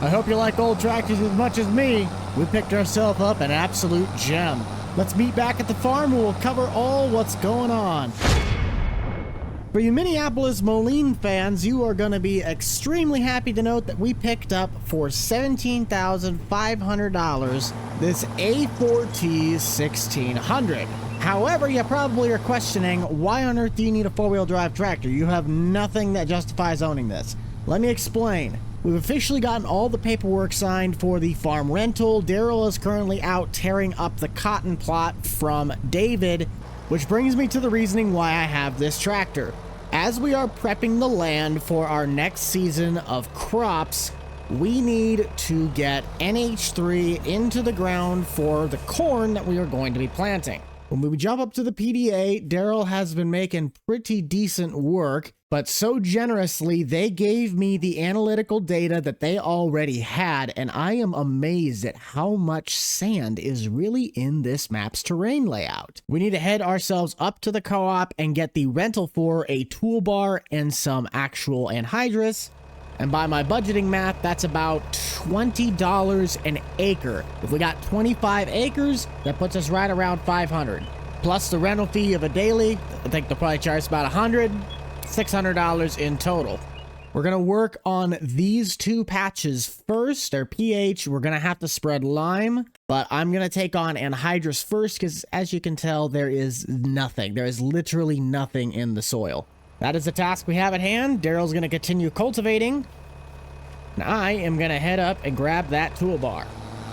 I hope you like old tractors as much as me. We picked ourselves up an absolute gem. Let's meet back at the farm and we'll cover all what's going on. For you Minneapolis Moline fans, you are going to be extremely happy to note that we picked up for $17,500 this A4T 1600. However, you probably are questioning, why on earth do you need a four-wheel drive tractor? You have nothing that justifies owning this. Let me explain. We've officially gotten all the paperwork signed for the farm rental. Darrel is currently out tearing up the cotton plot from David, which brings me to the reasoning why I have this tractor. As we are prepping the land for our next season of crops, we need to get NH3 into the ground for the corn that we are going to be planting. When we jump up to the PDA, Darrel has been making pretty decent work, but so generously, they gave me the analytical data that they already had, and I am amazed at how much sand is really in this map's terrain layout. We need to head ourselves up to the co-op and get the rental for a toolbar and some actual anhydrous. And by my budgeting math, that's about $20 an acre. If we got 25 acres, that puts us right around 500. Plus the rental fee of a daily, I think they'll probably charge about $100, $600 in total. We're gonna work on these two patches first. Their pH, we're gonna have to spread lime, but I'm gonna take on anhydrous first because as you can tell, there is nothing. There is literally nothing in the soil. That is the task we have at hand. Darrel's going to continue cultivating, and I am going to head up and grab that toolbar.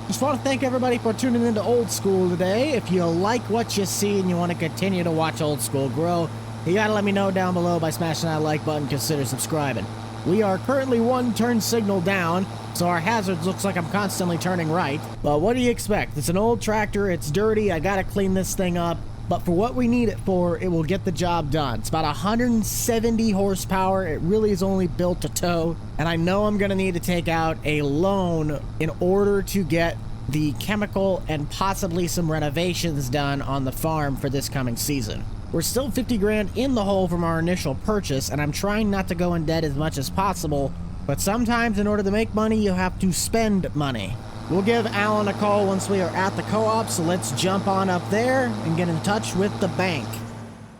Just want to thank everybody for tuning into Old School today. If you like what you see and you want to continue to watch Old School grow, you got to let me know down below by smashing that like button. Consider subscribing. We are currently one turn signal down, so our hazards looks like I'm constantly turning right. But what do you expect? It's an old tractor. It's dirty. I got to clean this thing up. But for what we need it for, it will get the job done. It's about 170 horsepower. It really is only built to tow. And I know I'm going to need to take out a loan in order to get the chemical and possibly some renovations done on the farm for this coming season. We're still 50 grand in the hole from our initial purchase, and I'm trying not to go in debt as much as possible. But sometimes in order to make money, you have to spend money. We'll give Alan a call once we are at the co-op, so let's jump on up there and get in touch with the bank.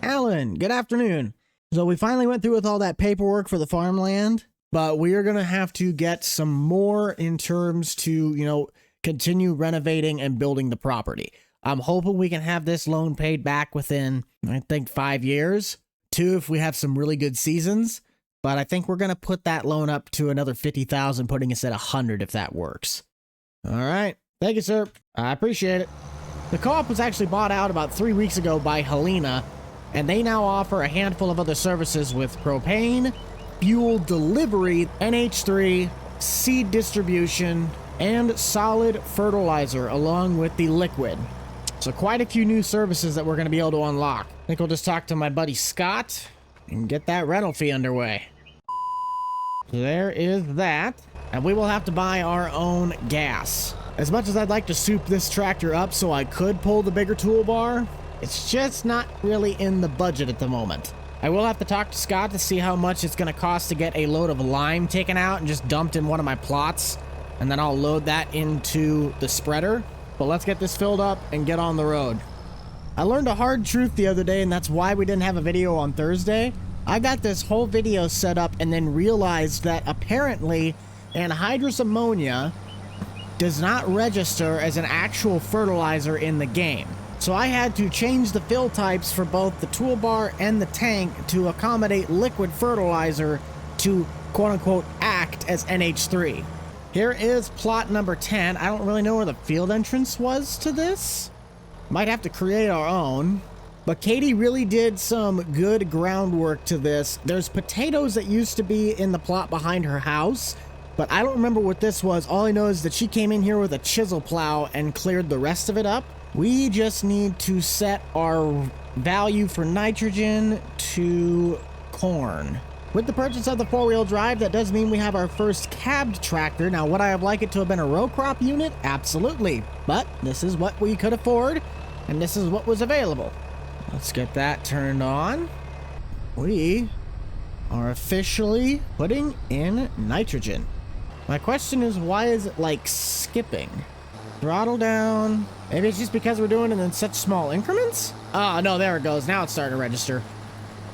Alan, good afternoon. So we finally went through with all that paperwork for the farmland, but we are going to have to get some more in terms to, continue renovating and building the property. I'm hoping we can have this loan paid back within, I think, 5 years. 2 if we have some really good seasons, but I think we're going to put that loan up to another 50,000, putting us at 100 if that works. All right. Thank you, sir. I appreciate it. The co-op was actually bought out about 3 weeks ago by Helena, and they now offer a handful of other services with propane, fuel delivery, NH3, seed distribution, and solid fertilizer along with the liquid. So quite a few new services that we're going to be able to unlock. I think we'll just talk to my buddy Scott and get that rental fee underway. There is that. And we will have to buy our own gas. As much as I'd like to soup this tractor up so I could pull the bigger toolbar, it's just not really in the budget at the moment. I will have to talk to Scott to see how much it's going to cost to get a load of lime taken out and just dumped in one of my plots. And then I'll load that into the spreader. But let's get this filled up and get on the road. I learned a hard truth the other day, and that's why we didn't have a video on Thursday. I got this whole video set up and then realized that apparently anhydrous ammonia does not register as an actual fertilizer in the game. So I had to change the fill types for both the toolbar and the tank to accommodate liquid fertilizer to quote-unquote act as NH3. Here is plot number 10. I don't really know where the field entrance was to this. Might have to create our own. But Katie really did some good groundwork to this. There's potatoes that used to be in the plot behind her house, but I don't remember what this was. All I know is that she came in here with a chisel plow and cleared the rest of it up. We just need to set our value for nitrogen to corn. With the purchase of the four-wheel drive, that does mean we have our first cabbed tractor. Now, would I have liked it to have been a row crop unit? Absolutely. But this is what we could afford, and this is what was available. Let's get that turned on. We are officially putting in nitrogen. My question is, why is it like skipping? Throttle down. Maybe it's just because we're doing it in such small increments? Oh, no, there it goes. Now it's starting to register.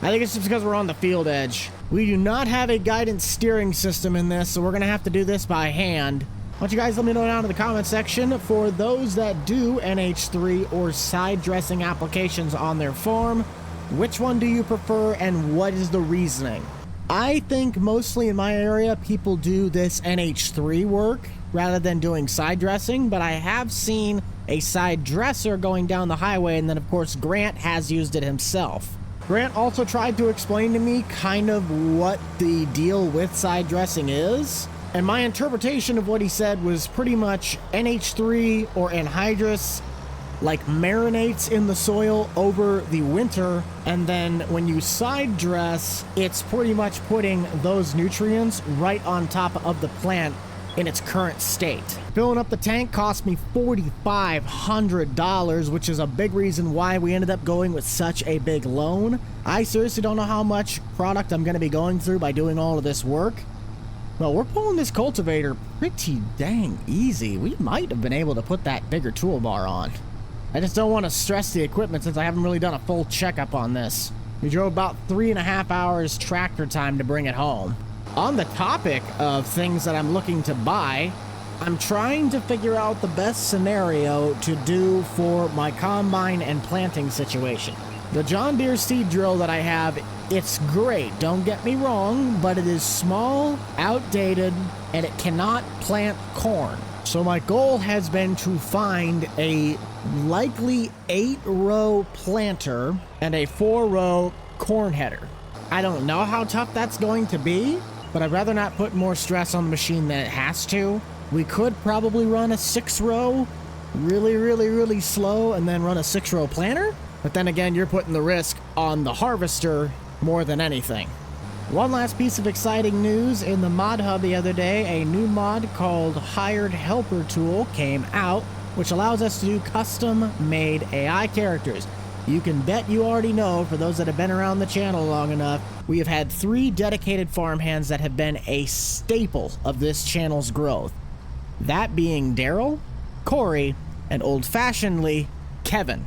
I think it's just because we're on the field edge. We do not have a guidance steering system in this, so we're going to have to do this by hand. Why don't you guys let me know down in the comment section for those that do NH3 or side dressing applications on their farm, which one do you prefer and what is the reasoning? I think mostly in my area, people do this NH3 work rather than doing side dressing, but I have seen a side dresser going down the highway, and then of course Grant has used it himself. Grant also tried to explain to me kind of what the deal with side dressing is, and my interpretation of what he said was pretty much NH3 or anhydrous like marinates in the soil over the winter, and then when you side dress, it's pretty much putting those nutrients right on top of the plant in its current state. Filling up the tank cost me $4,500, which is a big reason why we ended up going with such a big loan. I seriously don't know how much product I'm going to be going through by doing all of this work. Well, we're pulling this cultivator pretty dang easy. We might have been able to put that bigger toolbar on. I just don't want to stress the equipment since I haven't really done a full checkup on this. We drove about 3.5 hours tractor time to bring it home. On the topic of things that I'm looking to buy, I'm trying to figure out the best scenario to do for my combine and planting situation. The John Deere seed drill that I have, it's great, don't get me wrong, but it is small, outdated, and it cannot plant corn. So my goal has been to find a likely 8-row planter and a 4-row corn header. I don't know how tough that's going to be, but I'd rather not put more stress on the machine than it has to. We could probably run a 6-row really slow and then run a 6-row planter, but then again, you're putting the risk on the harvester more than anything. One last piece of exciting news: in the mod hub the other day, a new mod called Hired Helper Tool came out, which allows us to do custom-made AI characters. You can bet you already know, for those that have been around the channel long enough, we have had 3 dedicated farmhands that have been a staple of this channel's growth. That being Darrel, Corey, and old-fashionedly, Kevin.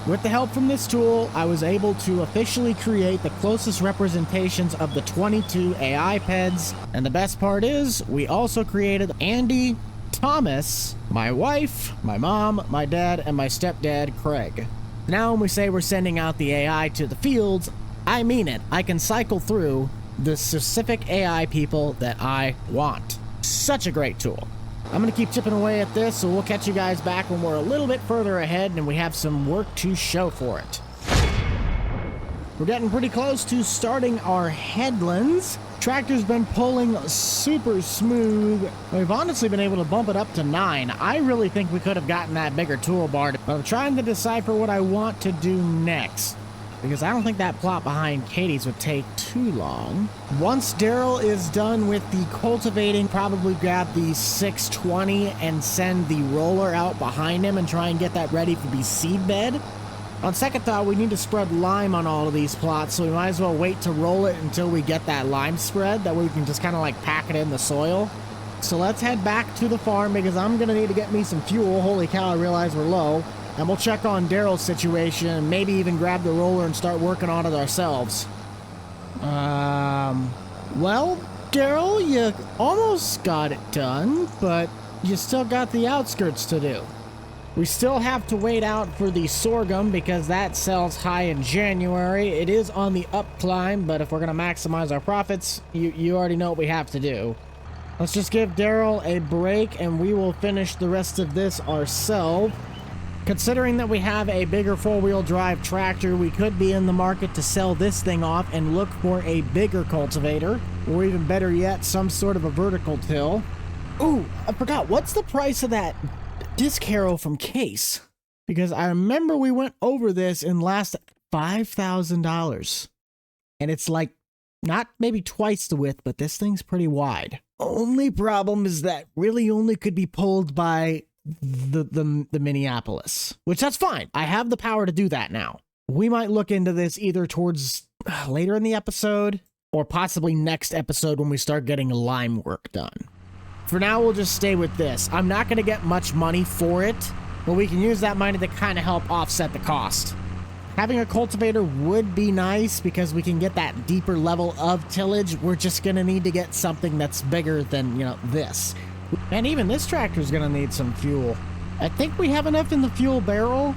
With the help from this tool, I was able to officially create the closest representations of the 22 AI peds, and the best part is, we also created Andy, Thomas, my wife, my mom, my dad, and my stepdad, Craig. Now when we say we're sending out the AI to the fields, I mean it. I can cycle through the specific AI people that I want. Such a great tool. I'm going to keep chipping away at this, so we'll catch you guys back when we're a little bit further ahead and we have some work to show for it. We're getting pretty close to starting our headlands. Tractor's been pulling super smooth. We've honestly been able to bump it up to 9. I really think we could have gotten that bigger toolbar, but I'm trying to decipher what I want to do next, because I don't think that plot behind Katie's would take too long. Once Darrel is done with the cultivating, probably grab the 620 and send the roller out behind him and try and get that ready for the seed bed. On second thought, we need to spread lime on all of these plots, so we might as well wait to roll it until we get that lime spread. That way we can just kind of like pack it in the soil. So let's head back to the farm because I'm going to need to get me some fuel. Holy cow, I realize we're low. And we'll check on Darrel's situation and maybe even grab the roller and start working on it ourselves. Well, Darrel, you almost got it done, but you still got the outskirts to do. We still have to wait out for the sorghum because that sells high in January. It is on the up climb, but if we're going to maximize our profits, you already know what we have to do. Let's just give Darrel a break and we will finish the rest of this ourselves. Considering that we have a bigger 4-wheel drive tractor, we could be in the market to sell this thing off and look for a bigger cultivator, or even better yet, some sort of a vertical till. Ooh, I forgot, what's the price of that disc harrow from Case? Because I remember we went over this in last $5,000. And it's like, not maybe twice the width, but this thing's pretty wide. Only problem is that really only could be pulled by the Minneapolis, which that's fine. I have the power to do that now. We might look into this either towards later in the episode or possibly next episode when we start getting lime work done. For now, we'll just stay with this. I'm not going to get much money for it, but we can use that money to kind of help offset the cost. Having a cultivator would be nice because we can get that deeper level of tillage. We're just going to need to get something that's bigger than, you know, this. And even this tractor is going to need some fuel. I think we have enough in the fuel barrel,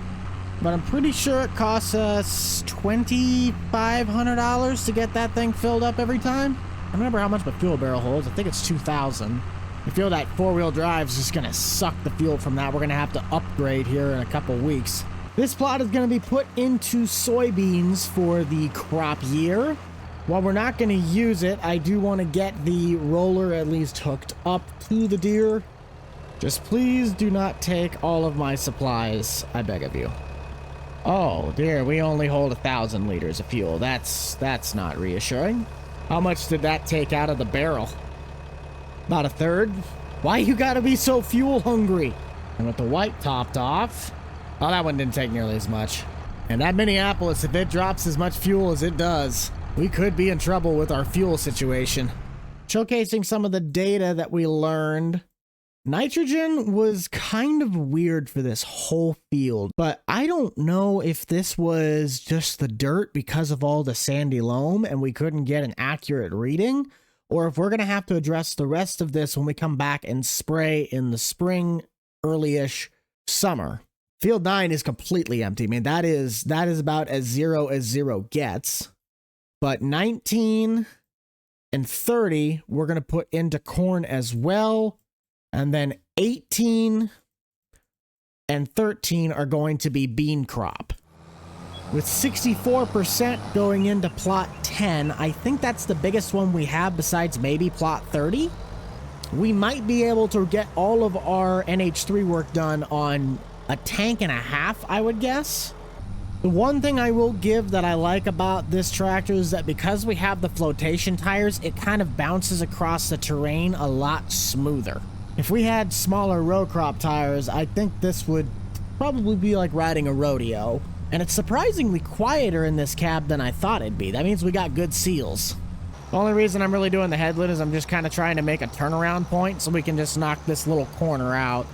but I'm pretty sure it costs us $2,500 to get that thing filled up every time. I don't remember how much the fuel barrel holds. I think it's 2,000. I feel that four-wheel drive is just going to suck the fuel from that. We're going to have to upgrade here in a couple weeks. This plot is going to be put into soybeans for the crop year. While we're not going to use it, I do want to get the roller at least hooked up to the deer. Just please do not take all of my supplies, I beg of you. Oh dear, we only hold 1,000 liters of fuel. That's not reassuring. How much did that take out of the barrel? About a third? Why you gotta be so fuel hungry? And with the white topped off, oh, that one didn't take nearly as much. And that Minneapolis, if it drops as much fuel as it does, we could be in trouble with our fuel situation. Showcasing some of the data that we learned. Nitrogen was kind of weird for this whole field, but I don't know if this was just the dirt because of all the sandy loam and we couldn't get an accurate reading, or if we're going to have to address the rest of this when we come back and spray in the spring, early-ish summer. Field 9 is completely empty. I mean, that is about as zero gets. But 19 and 30, we're going to put into corn as well. And then 18 and 13 are going to be bean crop. With 64% going into plot 10, I think that's the biggest one we have besides maybe plot 30. We might be able to get all of our NH3 work done on a tank and a half, I would guess. The one thing I will give that I like about this tractor is that because we have the flotation tires, it kind of bounces across the terrain a lot smoother. If we had smaller row crop tires, I think this would probably be like riding a rodeo. And it's surprisingly quieter in this cab than I thought it'd be. That means we got good seals. The only reason I'm really doing the headlit is I'm just kind of trying to make a turnaround point so we can just knock this little corner out.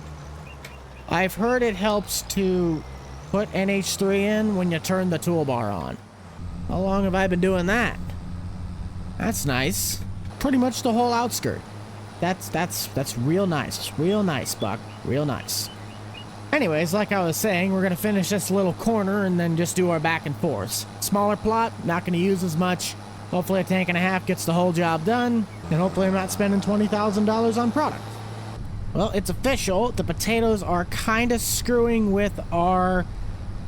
I've heard it helps to put NH3 in when you turn the toolbar on. How long have I been doing that? That's nice. Pretty much the whole outskirt. That's real nice. Real nice, Buck. Real nice. Anyways, like I was saying, we're going to finish this little corner and then just do our back and forths. Smaller plot, not going to use as much. Hopefully a tank and a half gets the whole job done. And hopefully I'm not spending $20,000 on product. Well, it's official. The potatoes are kind of screwing with our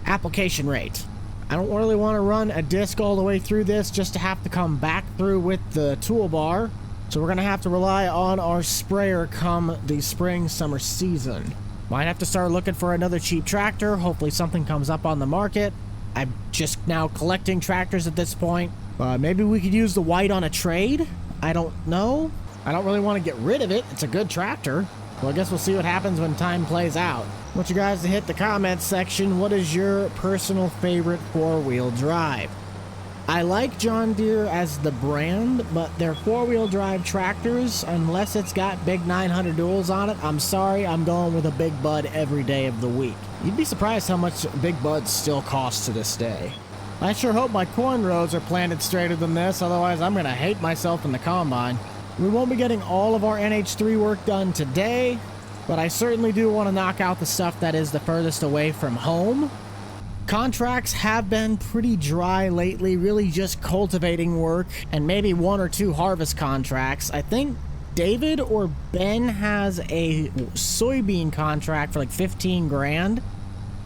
application rate. I don't really want to run a disc all the way through this just to have to come back through with the toolbar. So we're going to have to rely on our sprayer come the spring, summer season. Might have to start looking for another cheap tractor. Hopefully something comes up on the market. I'm just now collecting tractors at this point. Maybe we could use the white on a trade. I don't know. I don't really want to get rid of it. It's a good tractor. Well, I guess we'll see what happens when time plays out. I want you guys to hit the comments section. What is your personal favorite four-wheel drive? I like John Deere as the brand, but their four-wheel drive tractors, unless it's got big 900 duals on it, I'm sorry, I'm going with a Big Bud every day of the week. You'd be surprised how much Big Buds still cost to this day. I sure hope my corn rows are planted straighter than this, otherwise I'm going to hate myself in the combine. We won't be getting all of our NH3 work done today, but I certainly do want to knock out the stuff that is the furthest away from home. Contracts have been pretty dry lately, really just cultivating work and maybe one or two harvest contracts. I think David or Ben has a soybean contract for like 15 grand,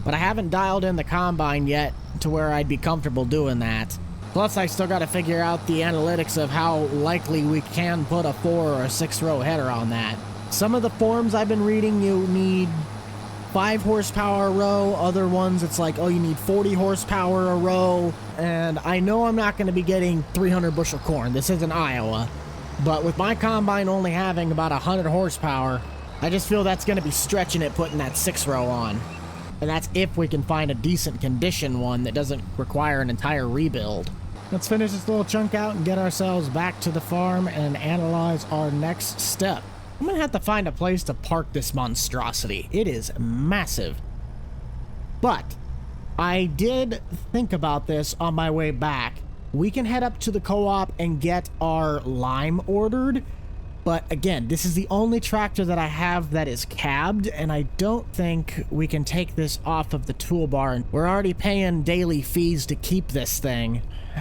but I haven't dialed in the combine yet to where I'd be comfortable doing that. Plus, I still got to figure out the analytics of how likely we can put a 4 or a 6 row header on that. Some of the forums I've been reading, you need 5 horsepower a row. Other ones, it's like, oh, you need 40 horsepower a row. And I know I'm not going to be getting 300 bushel corn. This isn't Iowa. But with my combine only having about 100 horsepower, I just feel that's going to be stretching it putting that 6 row on. And that's if we can find a decent condition one that doesn't require an entire rebuild. Let's finish this little chunk out and get ourselves back to the farm and analyze our next step. I'm gonna have to find a place to park this monstrosity. It is massive. But I did think about this on my way back. We can head up to the co-op and get our lime ordered. But again, this is the only tractor that I have that is cabbed, and I don't think we can take this off of the toolbar. We're already paying daily fees to keep this thing,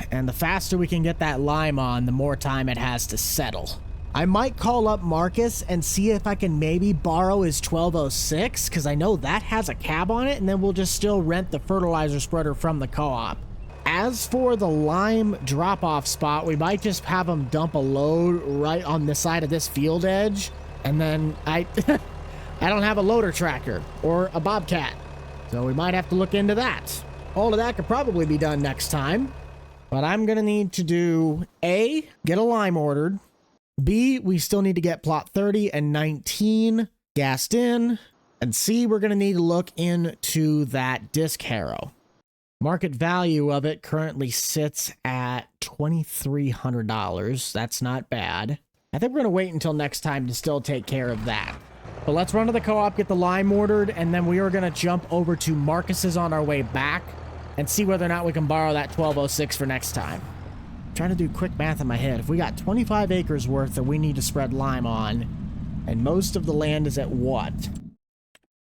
and the faster we can get that lime on, the more time it has to settle. I might call up Marcus and see if I can maybe borrow his 1206, because I know that has a cab on it, and then we'll just still rent the fertilizer spreader from the co-op. As for the lime drop-off spot, we might just have them dump a load right on the side of this field edge, and then I don't have a loader tractor or a bobcat, so we might have to look into that. All of that could probably be done next time, but I'm gonna need to do A, get a lime ordered, B, we still need to get plot 30 and 19 gassed in, and C, we're gonna need to look into that disc harrow. Market value of it currently sits at $2,300. That's not bad. I think we're gonna wait until next time to still take care of that. But let's run to the co-op, get the lime ordered, and then we are gonna jump over to Marcus's on our way back and see whether or not we can borrow that 1206 for next time. Trying to do quick math in my head. If we got 25 acres worth that we need to spread lime on, and most of the land is at what?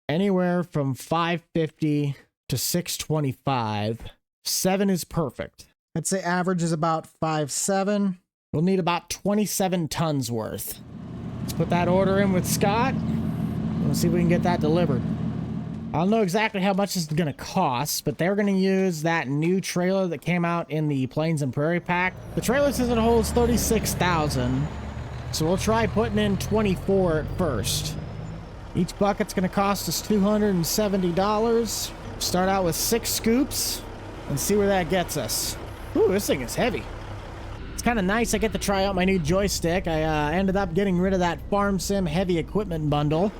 Anywhere from 550 to 625. 7 is perfect. I'd say average is about 5.7. We'll need about 27 tons worth. Let's put that order in with Scott. We'll see if we can get that delivered. I don't know exactly how much this is going to cost, but they're going to use that new trailer that came out in the Plains and Prairie pack. The trailer says it holds 36,000, so we'll try putting in 24 at first. Each bucket's going to cost us $270. Start out with 6 scoops and see where that gets us. Ooh, this thing is heavy. It's kind of nice. I get to try out my new joystick. I ended up getting rid of that Farm Sim heavy equipment bundle.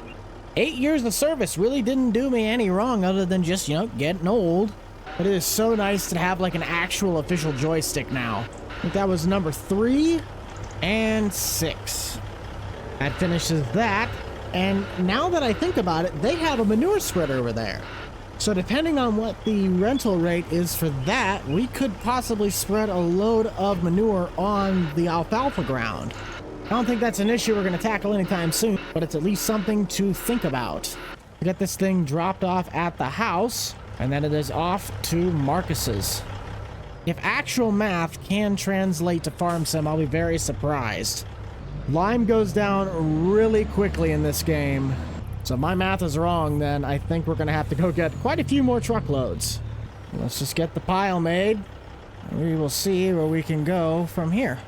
8 years of service really didn't do me any wrong other than just, you know, getting old. But it is so nice to have like an actual official joystick now. I think that was number 3 and 6. That finishes that. And now that I think about it, they have a manure spreader over there. So depending on what the rental rate is for that, we could possibly spread a load of manure on the alfalfa ground. I don't think that's an issue we're going to tackle anytime soon, but it's at least something to think about. We get this thing dropped off at the house, and then it is off to Marcus's. If actual math can translate to farm sim, I'll be very surprised. Lime goes down really quickly in this game. So if my math is wrong, then I think we're going to have to go get quite a few more truckloads. Let's just get the pile made, and we will see where we can go from here.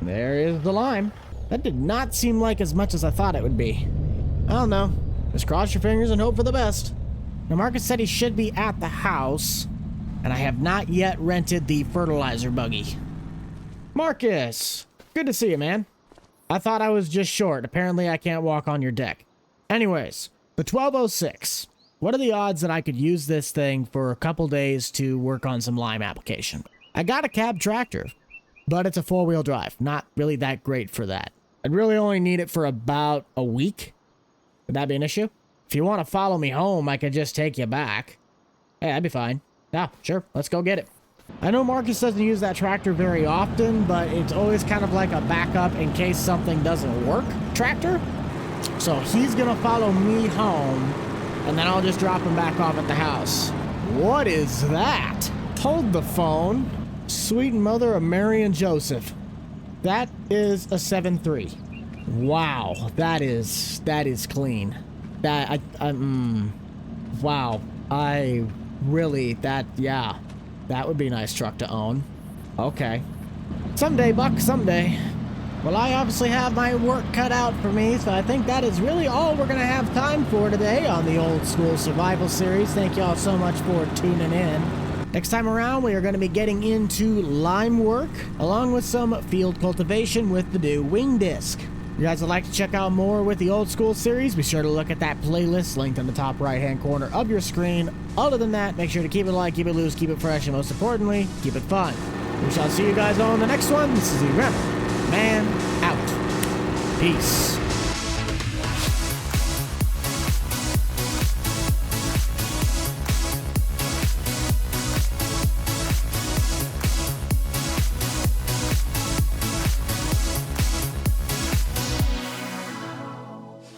There is the lime. That did not seem like as much as I thought it would be. I don't know. Just cross your fingers and hope for the best. Now, Marcus said he should be at the house, and I have not yet rented the fertilizer buggy. Marcus! Good to see you, man. I thought I was just short. Apparently, I can't walk on your deck. Anyways, the 1206. What are the odds that I could use this thing for a couple days to work on some lime application? I got a cab tractor, but it's a 4-wheel drive. Not really that great for that. I'd really only need it for about a week. Would that be an issue? If you want to follow me home, I could just take you back. Hey, that'd be fine. Yeah, sure. Let's go get it. I know Marcus doesn't use that tractor very often, but it's always kind of like a backup in case something doesn't work tractor. So he's going to follow me home, and then I'll just drop him back off at the house. What is that? Hold the phone. Sweet mother of Mary and Joseph. That is a 7.3. Wow, that is clean. Wow, yeah. That would be a nice truck to own. Okay. Someday, Buck, someday. Well, I obviously have my work cut out for me, so I think that is really all we're going to have time for today on the Old School Survival Series. Thank you all so much for tuning in. Next time around, we are going to be getting into lime work, along with some field cultivation with the new wing disc. If you guys would like to check out more with the Old School series, be sure to look at that playlist linked in the top right-hand corner of your screen. Other than that, make sure to keep it light, keep it loose, keep it fresh, and most importantly, keep it fun. We shall see you guys on the next one. This is the Rebel Man out. Peace.